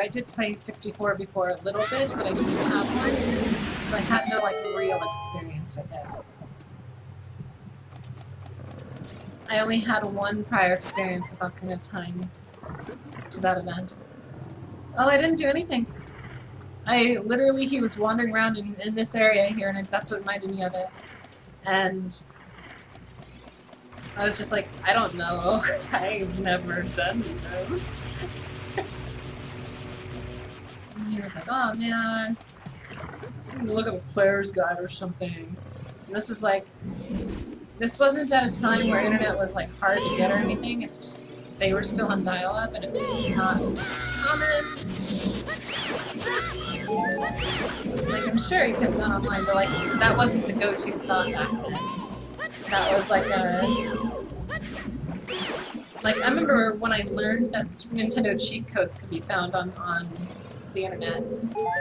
I did play 64 before a little bit, but I didn't have one, so I had no like real experience with it. I only had one prior experience with Ocarina of Time to that event. Oh, I didn't do anything. I literally, he was wandering around in this area here, and that's what reminded me of it. And I was just like, I don't know. I've never done this. And he was like, oh man, look at the player's guide or something. And this is like, this wasn't at a time where internet was like hard to get or anything. It's just, they were still on dial-up and it was just not common. Like, I'm sure you could have gone online, but like, that wasn't the go-to thought back then. That was like a... Like, I remember when I learned that Nintendo cheat codes could be found on the internet,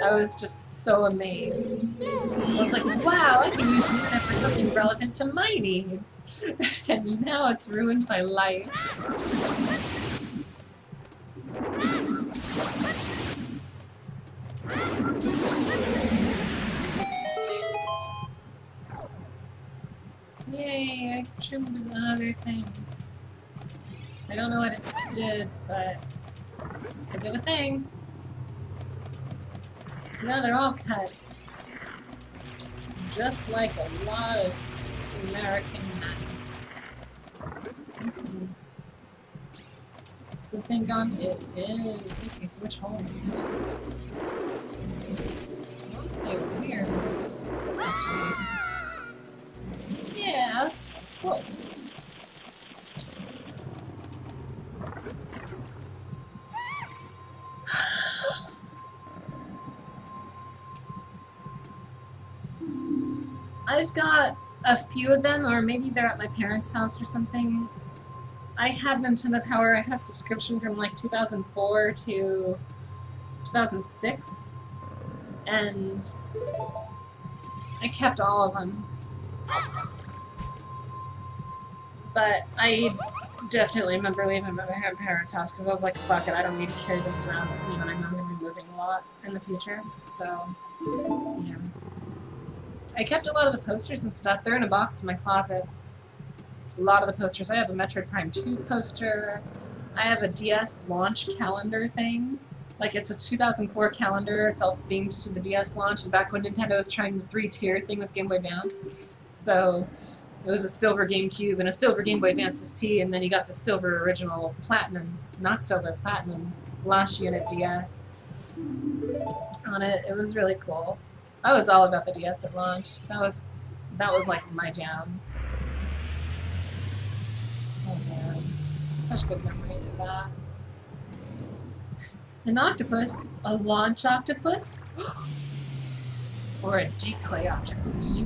I was just so amazed. I was like, wow, I can use the internet for something relevant to my needs. And now it's ruined my life. Yay, I trimmed another thing. I don't know what it did, but I did a thing. Now they're all cut. Just like a lot of American men. Is the thing gone? It is. Okay, so which hole is it? I want to say it's here. This has to be. Yeah, cool. I've got a few of them, or maybe they're at my parents' house or something. I had Nintendo Power. I had a subscription from like 2004 to 2006, and I kept all of them. But I definitely remember leaving my parents' house because I was like, fuck it, I don't need to carry this around with me when I know I'm going to be moving a lot in the future. So, yeah. I kept a lot of the posters and stuff. They're in a box in my closet. A lot of the posters. I have a Metroid Prime 2 poster. I have a DS launch calendar thing. Like, it's a 2004 calendar. It's all themed to the DS launch. And back when Nintendo was trying the 3-tier thing with Game Boy Advance. So, it was a silver GameCube and a silver Game Boy Advance SP, and then you got the silver original Platinum, not silver, Platinum launch unit DS on it. It was really cool. I was all about the DS at launch. That was like my jam. Oh man, such good memories of that. An octopus? A launch octopus? Or a decoy octopus?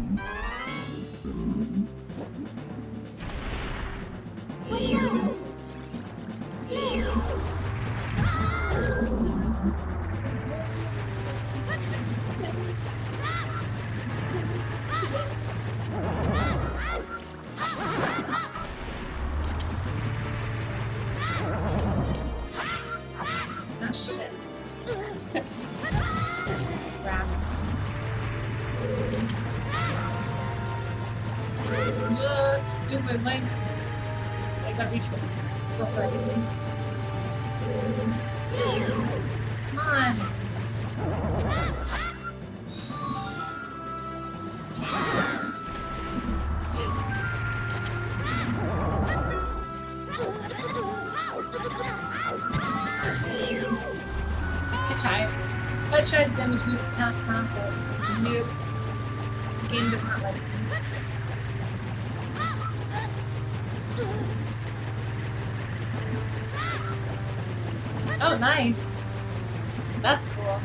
Oh shit. Grab. Stupid links. I gotta reach for everything. Come on. I tried to damage boost past that, but nope. The game does not let me. Oh, nice. That's cool.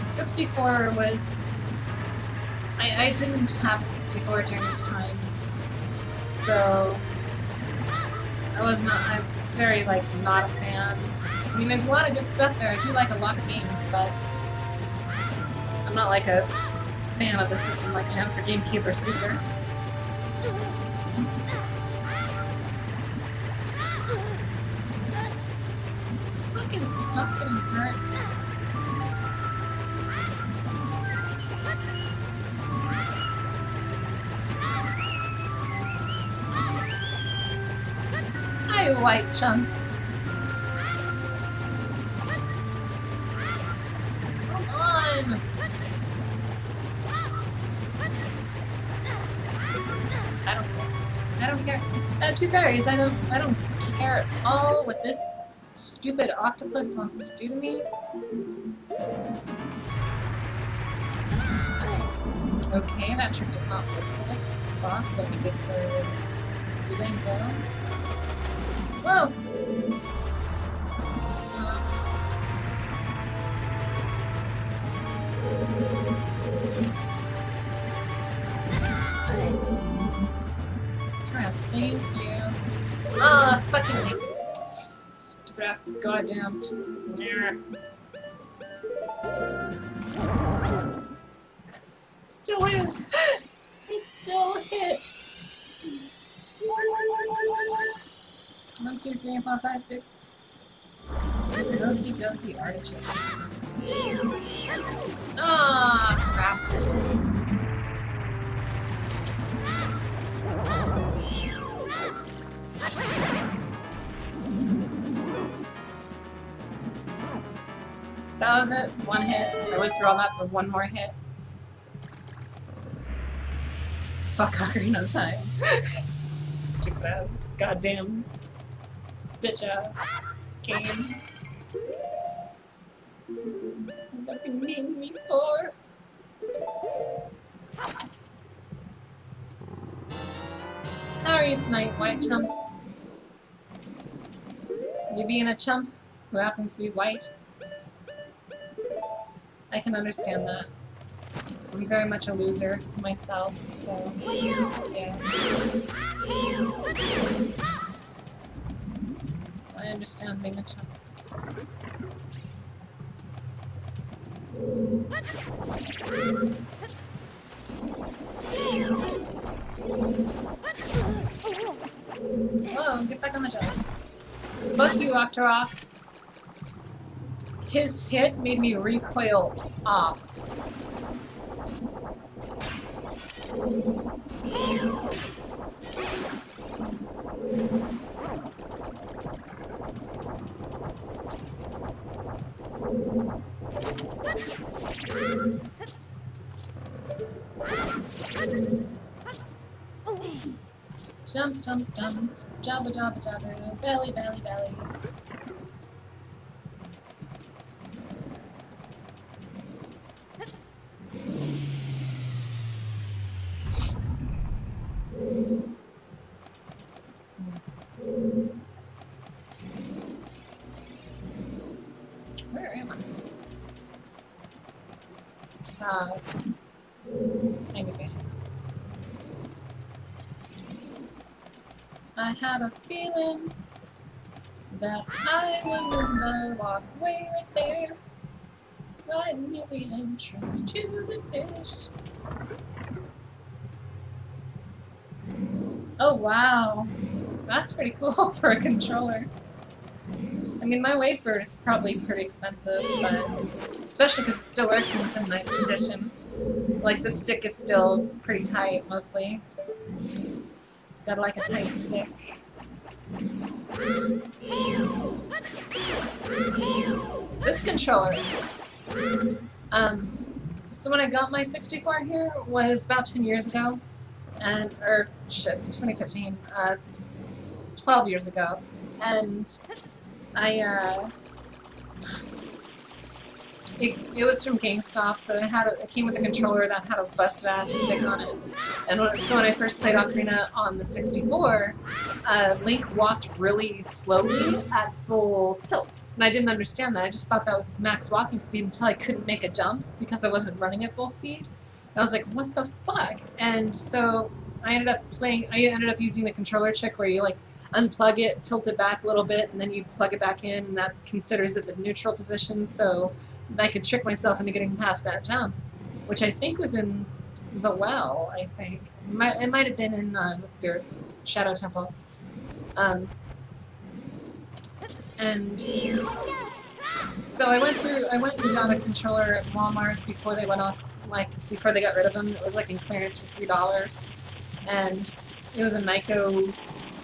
64 was... I didn't have a 64 during this time, so I'm very, like, not a fan. I mean, there's a lot of good stuff there. I do like a lot of games, but I'm not like a fan of the system like I am for GameCube or Super. fucking stop getting hurt? Hi, white chump. Come on! I don't care. I don't care. Two berries. I don't care at all what this stupid octopus wants to do to me. Okay, that trick does not work for this boss like it did for Dudango. Whoa! Thank you. Ah, fucking me. Stupid ass goddamn. Still hit. It still hit. 1, 2, 3, 4, 5, 6. Okie dokie artichoke. Ah, crap. That was it. One hit. I went through all that for one more hit. Fuck Ocarina of Time. Stupid ass, goddamn, bitch ass game. What do you need me for? How are you tonight, white chump? You being a chump who happens to be white? I can understand that. I'm very much a loser myself, so yeah. I understand being a chump. Whoa, get back on the job. Fuck you, Octorok. His hit made me recoil off. Jump, jump, jump, jabba, jabba, jabba, belly, belly, belly. Where am I? Anyways. I had a feeling that I was in the walkway right there, right near the entrance to the finish. Oh wow, that's pretty cool for a controller. I mean, my Wavebird is probably pretty expensive, but especially because it still works and it's in nice condition. Like, the stick is still pretty tight, mostly. Got like a tight stick. This controller. So when I got my 64 here was about 10 years ago, and or shit, it's 2015. It's 12 years ago, and it was from GameStop, so it came with a controller that had a busted ass stick on it. And so when I first played Ocarina on the 64, Link walked really slowly at full tilt. And I didn't understand that. I just thought that was max walking speed until I couldn't make a jump because I wasn't running at full speed. And I was like, what the fuck? And so I ended up using the controller trick where you like unplug it, tilt it back a little bit, and then you plug it back in, and that considers it the neutral position, so I could trick myself into getting past that jump, which I think was in the well, I think. It might have been in the Spirit Shadow Temple. And So I went and got a controller at Walmart before they went off, like, before they got rid of them. It was like in clearance for $3. And it was a Nyko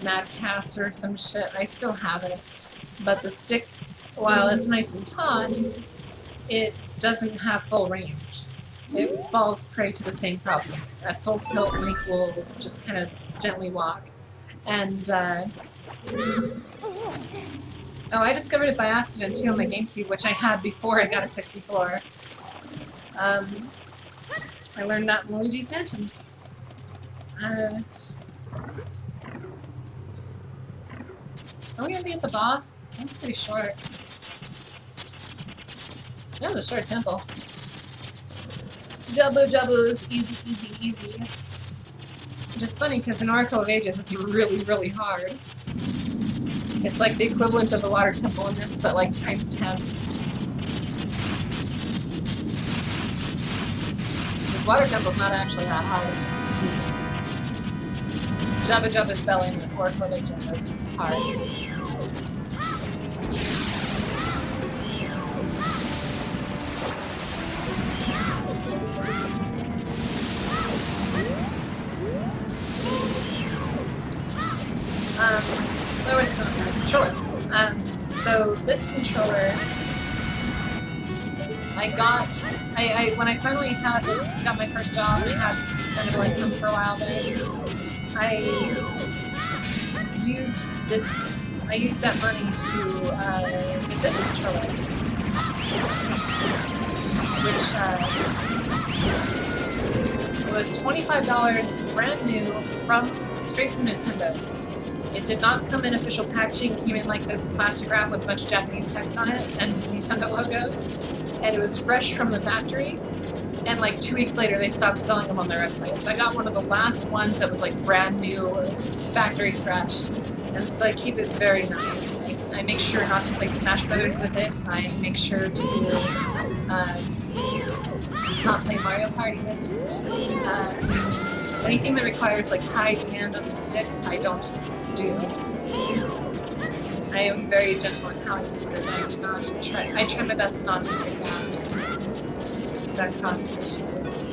Mad Cats or some shit. I still have it. But the stick, while it's nice and taut, it doesn't have full range. It falls prey to the same problem. At full tilt, Link will just kind of gently walk. And, oh, I discovered it by accident too on my GameCube, which I had before I got a 64. I learned that in Luigi's Mansion. Are we gonna be at the boss? That's pretty short. That was a short temple. Jubba Jubba's easy, easy, easy. Which is funny because in Oracle of Ages it's really, really hard. It's like the equivalent of the water temple in this, but like times 10. This water temple's not actually that hard, it's just confusing. Jubba Jubba's belly in the Oracle of Ages is hard. Where was it? Controller. So this controller, I got, when I finally got my first job and I had extended income for a while there, I used that money to get this controller, which was $25 brand new straight from Nintendo. It did not come in official packaging, it came in like this plastic wrap with a bunch of Japanese text on it and Nintendo logos. And it was fresh from the factory, and like 2 weeks later they stopped selling them on their website. So I got one of the last ones that was like brand new, factory fresh. And so I keep it very nice. I make sure not to play Smash Brothers with it. I make sure to not play Mario Party with it. Anything that requires like high demand on the stick, I don't do. I am very gentle in how I use it. I try my best not to break down, because that causes issues.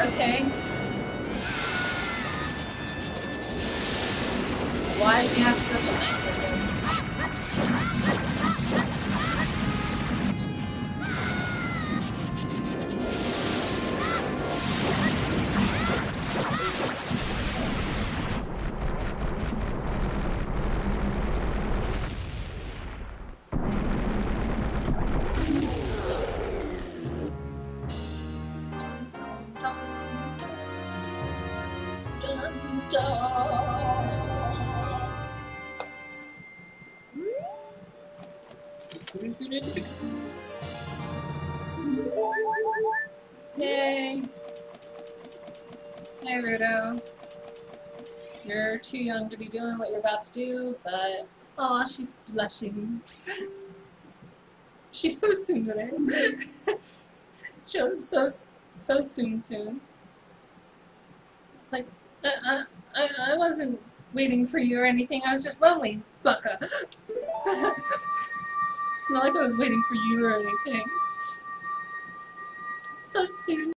Okay. Why do we have to go to night? Yay! Hey, Rudo. You're too young to be doing what you're about to do, but... Aw, she's blushing. She's so soon today. so soon. It's like, I wasn't waiting for you or anything, I was just lonely, bucka. It's not like I was waiting for you or anything. So soon.